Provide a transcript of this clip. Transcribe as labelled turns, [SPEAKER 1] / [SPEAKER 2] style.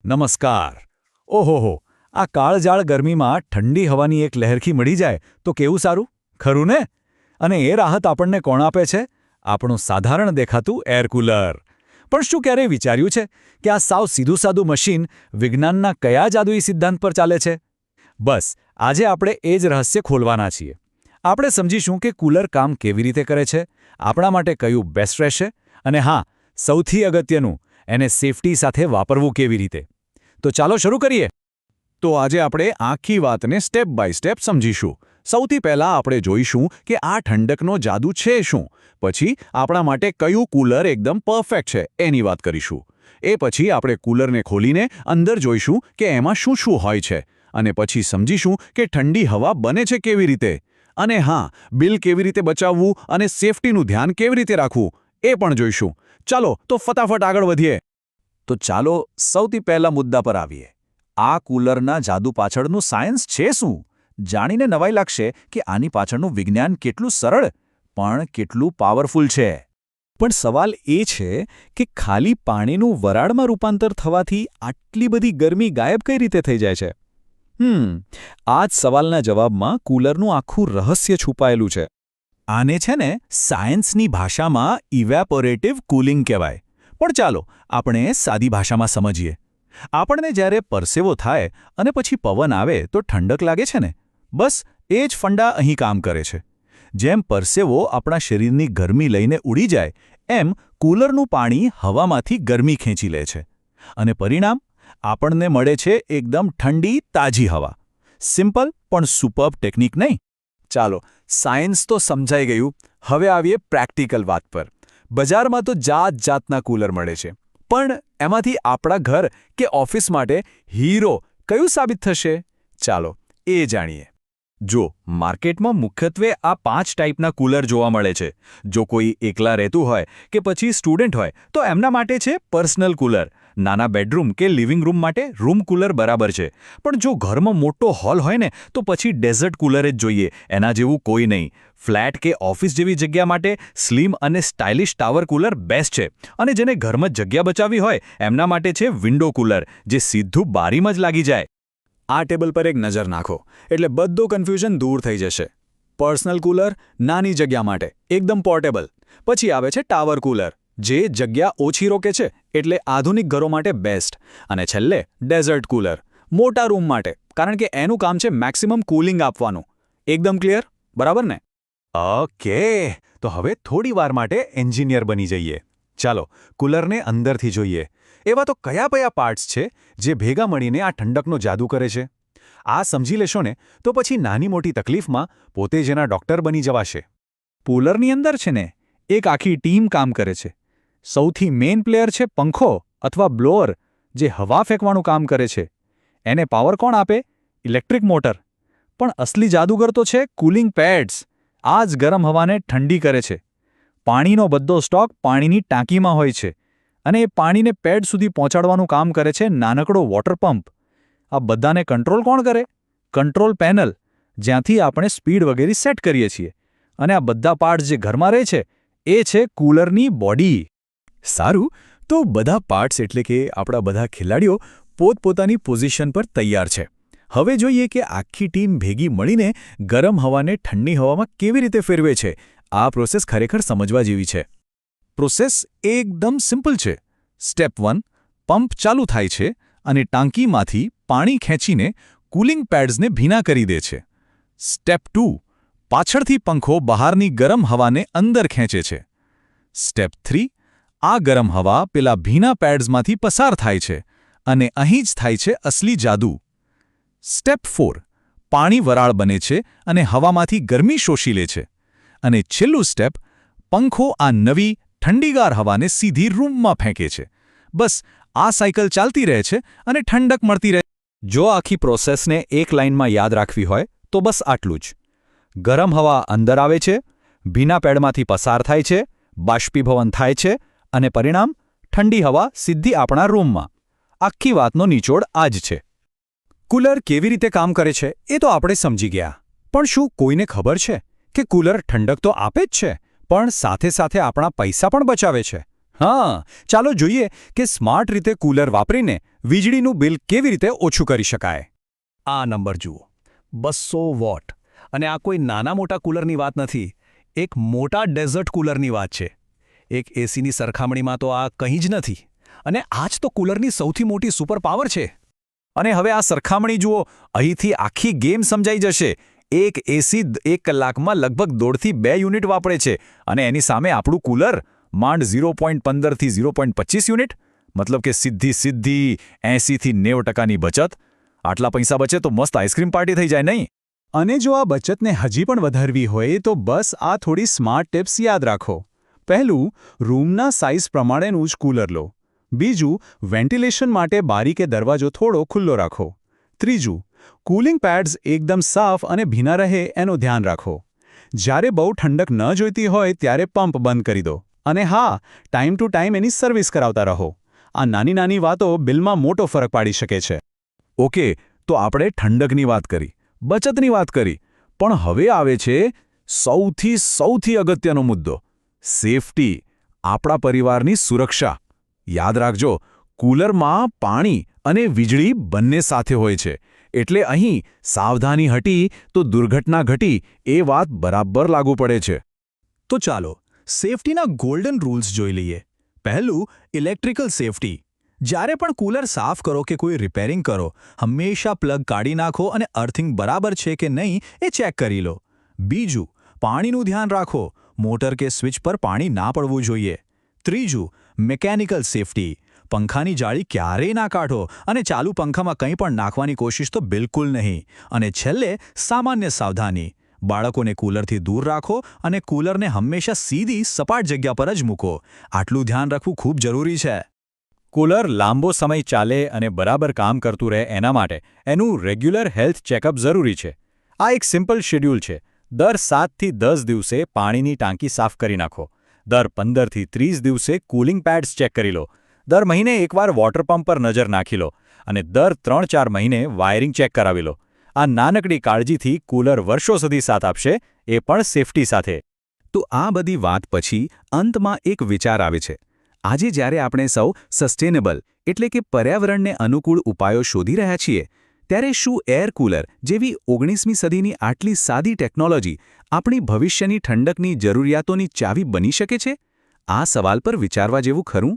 [SPEAKER 1] નમસ્કાર. ઓહોહો, આ કાળજાળ ગરમીમાં ઠંડી હવાની એક લહેરખી મળી જાય તો કેવું સારું, ખરું ને? અને એ રાહત આપણને કોણ આપે છે? આપણું સાધારણ દેખાતું એર કૂલર. પણ શું ક્યારેય વિચાર્યું છે કે આ સાવ સીધું-સાદું મશીન વિજ્ઞાનના કયા જાદુઈ સિદ્ધાંત પર ચાલે છે? બસ, આજે આપણે એ જ રહસ્ય ખોલવાના છીએ. આપણે સમજીશું કે કૂલર કામ કેવી રીતે કરે છે, આપણા માટે કયું બેસ્ટ રહેશે, અને હા, સૌથી અગત્યનું, એને સેફટી સાથે વાપરવું કેવી રીતે. તો ચાલો શરૂ કરીએ.
[SPEAKER 2] તો આજે આપણે આખી વાતને સ્ટેપ બાય સ્ટેપ સમજીશું. સૌથી પહેલાં આપણે જોઈશું કે આ ઠંડકનો જાદુ છે શું. પછી આપણા માટે કયું કૂલર એકદમ પરફેક્ટ છે એની વાત કરીશું. એ પછી આપણે કૂલરને ખોલીને અંદર જોઈશું કે એમાં શું શું હોય છે. અને પછી સમજીશું કે ઠંડી હવા બને છે કેવી રીતે. અને હા, બિલ કેવી રીતે બચાવવું અને સેફટીનું ધ્યાન કેવી રીતે રાખવું એ પણ જોઈશું. ચાલો તો ફટાફટ આગળ વધીએ. તો ચાલો સૌથી પહેલા મુદ્દા પર આવીએ. આ કૂલરના જાદુ પાછળનું સાયન્સ છે શું? જાણીને નવાઈ લાગશે કે આની પાછળનું વિજ્ઞાન કેટલું સરળ પણ કેટલું પાવરફુલ છે.
[SPEAKER 1] પણ સવાલ એ છે કે ખાલી પાણીનું વરાળમાં રૂપાંતર થવાથી આટલી બધી ગરમી ગાયબ કઈ રીતે થઈ જાય છે? આ જ સવાલના જવાબમાં કૂલરનું આખું રહસ્ય છુપાયેલું છે. આને છે ને સાયન્સની ભાષામાં ઇવેપોરેટિવ કૂલિંગ કહેવાય. પણ ચાલો આપણે સાદી ભાષામાં સમજીએ. આપણને જ્યારે પરસેવો થાય અને પછી પવન આવે તો ઠંડક લાગે છે ને, બસ એ જ ફંડા અહીં કામ કરે છે. જેમ પરસેવો આપણા શરીરની ગરમી લઈને ઉડી જાય, એમ કૂલરનું પાણી હવામાંથી ગરમી ખેંચી લે છે. અને પરિણામ આપણને મળે છે એકદમ ઠંડી તાજી હવા. સિમ્પલ પણ સુપર્બ ટેકનિક નહીં? ચાલો, સાયન્સ તો સમજાઈ ગયું. હવે આવીએ પ્રેક્ટિકલ વાત પર. બજારમાં તો જાત-જાતના કૂલર મળે છે, પણ એમાંથી આપણા ઘર કે ઓફિસ માટે હીરો કયું સાબિત થશે? ચાલો એ જાણીએ. જો માર્કેટમાં મુખ્યત્વે આ 5 ટાઈપના કૂલર જોવા મળે છે. જો કોઈ એકલા રહેતું હોય કે પછી સ્ટુડન્ટ હોય તો એમના માટે છે પર્સનલ કૂલર. નાના બેડરૂમ કે લિવિંગ રૂમ માટે રૂમ કૂલર બરાબર છે. પણ જો ઘરમાં મોટો હોલ હોય ને તો પછી ડેઝર્ટ કૂલર જ જોઈએ. એના જેવું કોઈ નહીં. ફ્લેટ કે ઓફિસ જેવી જગ્યા માટે સ્લિમ અને સ્ટાઇલિશ ટાવર કૂલર બેસ્ટ છે. અને જેને ઘરમાં જગ્યા બચાવવી હોય એમના માટે છે વિન્ડો કૂલર, જે સીધું બારીમાં જ લાગી જાય. આ ટેબલ પર એક નજર નાખો એટલે બધું કન્ફ્યુઝન દૂર થઈ જશે. પર્સનલ કૂલર નાની જગ્યા માટે એકદમ પોર્ટેબલ. પછી આવે છે ટાવર કૂલર, જે જગ્યા ઓછી રોકે છે એટલે આધુનિક ઘરો માટે બેસ્ટ. અને છેલ્લે ડેઝર્ટ કૂલર, મોટા રૂમ માટે, કારણ કે એનું કામ છે મેક્સિમમ કૂલિંગ આપવાનું. એકદમ ક્લિયર, બરાબર ને? ઓકે, તો હવે થોડી વાર માટે એન્જિનિયર બની જઈએ. ચાલો કૂલરને અંદરથી જોઈએ. એવા તો કયા પાર્ટ્સ છે જે ભેગા મળીને આ ઠંડકનો જાદુ કરે છે? આ સમજી લેશો ને તો પછી નાની મોટી તકલીફમાં પોતે જ એના ડૉક્ટર બની જવાશે. કૂલરની અંદર છે ને એક આખી ટીમ કામ કરે છે. સૌથી મેઇન પ્લેયર છે પંખો અથવા બ્લોઅર, જે હવા ફેંકવાનું કામ કરે છે. એને પાવર કોણ આપે? Electric motor. પણ અસલી જાદુગર તો છે કૂલિંગ પેડ્સ. આ જ ગરમ હવાને ઠંડી કરે છે. પાણીનો બધો સ્ટોક પાણીની ટાંકીમાં હોય છે, અને એ પાણીને પેડ સુધી પહોંચાડવાનું કામ કરે છે નાનકડો વોટર પંપ. આ બધાને કંટ્રોલ કોણ કરે? કંટ્રોલ પેનલ, જ્યાંથી આપણે સ્પીડ વગેરે સેટ કરીએ છીએ. અને આ બધા પાર્ટ્સ જે ઘરમાં રહે છે એ છે કૂલરની બોડી. સારું, તો બધા પાર્ટ્સ એટલે કે આપણા બધા ખેલાડીઓ પોતપોતાની પોઝિશન પર તૈયાર છે. હવે જોઈએ કે આખી ટીમ ભેગી મળીને ગરમ હવાને ઠંડી હવામાં કેવી રીતે ફેરવે છે. આ પ્રોસેસ ખરેખર સમજવા જેવી છે. પ્રોસેસ એકદમ સિમ્પલ છે. સ્ટેપ 1, પંપ ચાલુ થાય છે અને ટાંકીમાંથી પાણી ખેંચીને કૂલિંગ પેડ્સને ભીના કરી દે છે. સ્ટેપ 2, પાછળથી પંખો બહારની ગરમ હવાને અંદર ખેંચે છે. સ્ટેપ 3, આ ગરમ હવા પેલા ભીના પેડ્સમાંથી પસાર થાય છે અને અહીં જ થાય છે અસલી જાદુ. સ્ટેપ 4, પાણી વરાળ બને છે અને હવામાંથી ગરમી શોષી લે છે. અને છેલ્લું સ્ટેપ, પંખો આ નવી ઠંડીગાર હવાને સીધી રૂમમાં ફેંકે છે. બસ આ સાયકલ ચાલતી રહે છે અને ઠંડક મળતી રહે. જો આખી પ્રોસેસને એક લાઇનમાં યાદ રાખવી હોય તો બસ આટલું જ. ગરમ હવા અંદર આવે છે, ભીના પેડમાંથી પસાર થાય છે, બાષ્પીભવન થાય છે, અને પરિણામ ઠંડી હવા સીધી આપણા રૂમમાં. આખી વાતનો નિચોડ આ જ છે. કૂલર કેવી રીતે કામ કરે છે એ તો આપણે સમજી ગયા. પણ શું કોઈને ખબર છે કે કૂલર ઠંડક તો આપે જ છે, પણ સાથે સાથે આપણા પૈસા પણ બચાવે છે? હા, ચાલો જોઈએ કે સ્માર્ટ રીતે કૂલર વાપરીને વીજળીનું બિલ કેવી રીતે ઓછું કરી શકાય.
[SPEAKER 3] આ નંબર જુઓ, 200 વોટ. અને આ કોઈ નાના મોટા કૂલરની વાત નથી, એક મોટા ડેઝર્ટ કૂલરની વાત છે. એક એસીની સરખામણીમાં તો આ કંઈ જ નથી. અને આ જ તો કૂલરની સૌથી મોટી સુપર પાવર છે.
[SPEAKER 2] અને હવે આ સરખામણી જુઓ, અહીંથી આખી ગેમ સમજાઈ જશે. એક એસી 1 કલાકમાં લગભગ 1.5 થી 2 યુનિટ વાપરે છે અને એની સામે આપણું કૂલર માંડ 0.15 થી 0.25 યુનિટ. મતલબ કે સીધી 80 થી 90% બચત. આટલા પૈસા બચે તો મસ્ત આઈસ્ક્રીમ પાર્ટી થઈ જાય નહીં?
[SPEAKER 1] અને જો આ બચતને હજી પણ વધારવી હોય તો બસ આ થોડી સ્માર્ટ ટિપ્સ યાદ રાખો. પહેલું, રૂમના સાઇઝ પ્રમાણેનું જ કૂલર લો. બીજું, વેન્ટિલેશન માટે બારી કે દરવાજો થોડો ખુલ્લો રાખો. ત્રીજું, કૂલિંગ પેડ્સ એકદમ સાફ અને ભીના રહે એનું ધ્યાન રાખો. જ્યારે બહુ ઠંડક ન જોઈતી હોય ત્યારે પંપ બંધ કરી દો. અને હા, time to time any service કરાવતા રહો. આ નાની વાતો બિલમાં મોટો ફરક પાડી શકે છે.
[SPEAKER 2] ઓકે, તો આપણે ઠંડકની વાત કરી, બચતની વાત કરી, પણ હવે આવે છે સૌથી અગત્યનો મુદ્દો: સેફટી, આપણા પરિવારની સુરક્ષા. યાદ રાખજો, કૂલરમાં પાણી અને વીજળી બંને સાથે હોય છે, એટલે અહીં સાવધાની હટી તો દુર્ઘટના ઘટી એ વાત બરાબર લાગુ પડે છે.
[SPEAKER 3] તો ચાલો સેફટીના ગોલ્ડન રૂલ્સ જોઈ લઈએ. પહેલું, ઇલેક્ટ્રિકલ સેફટી. જ્યારે પણ કૂલર સાફ કરો કે કોઈ રિપેરિંગ કરો, હંમેશા પ્લગ કાઢી નાખો અને અર્થિંગ બરાબર છે કે નહીં એ ચેક કરી લો. બીજું, પાણીનું ધ્યાન રાખો, મોટર કે સ્વિચ પર પાણી ના પડવું જોઈએ. ત્રીજું, મિકેનિકલ સેફટી. પંખાની જાળી ક્યારેય ના કાઢો અને ચાલુ પંખામાં કંઈ પણ નાખવાની કોશિશ તો બિલકુલ નહીં. અને છેલ્લે, સામાન્ય સાવધાની. બાળકોને કૂલરથી દૂર રાખો અને કૂલરને હંમેશા સીધી સપાટ જગ્યા પર જ મૂકો. આટલું ધ્યાન રાખવું ખૂબ જરૂરી છે.
[SPEAKER 1] કૂલર લાંબો સમય ચાલે અને બરાબર કામ કરતું રહે એના માટે એનું રેગ્યુલર હેલ્થ ચેકઅપ જરૂરી છે. આ એક સિમ્પલ શેડ્યુલ છે. દર 7 થી 10 દિવસે પાણીની ટાંકી સાફ કરી નાખો. દર 15 થી 30 દિવસે કૂલિંગ પેડ્સ ચેક કરી લો. દર મહિને એકવાર વોટર પંપ પર નજર નાખી લો. અને દર 3-4 મહિને વાયરિંગ ચેક કરાવી લો. આ નાનકડી કાળજીથી કૂલર વર્ષો સુધી સાથ આપશે, એ પણ સેફટી સાથે.
[SPEAKER 2] તો આ બધી વાત પછી અંતમાં એક વિચાર આવે છે. આજે જ્યારે આપણે સૌ સસ્ટેનેબલ એટલે કે પર્યાવરણને અનુકૂળ ઉપાયો શોધી રહ્યા છીએ, ત્યારે શું એર કૂલર જેવી 19મી સદીની આટલી સાદી ટેકનોલોજી આપણી ભવિષ્યની ઠંડકની જરૂરિયાતોની ચાવી બની શકે છે? આ સવાલ પર વિચારવા જેવું ખરું?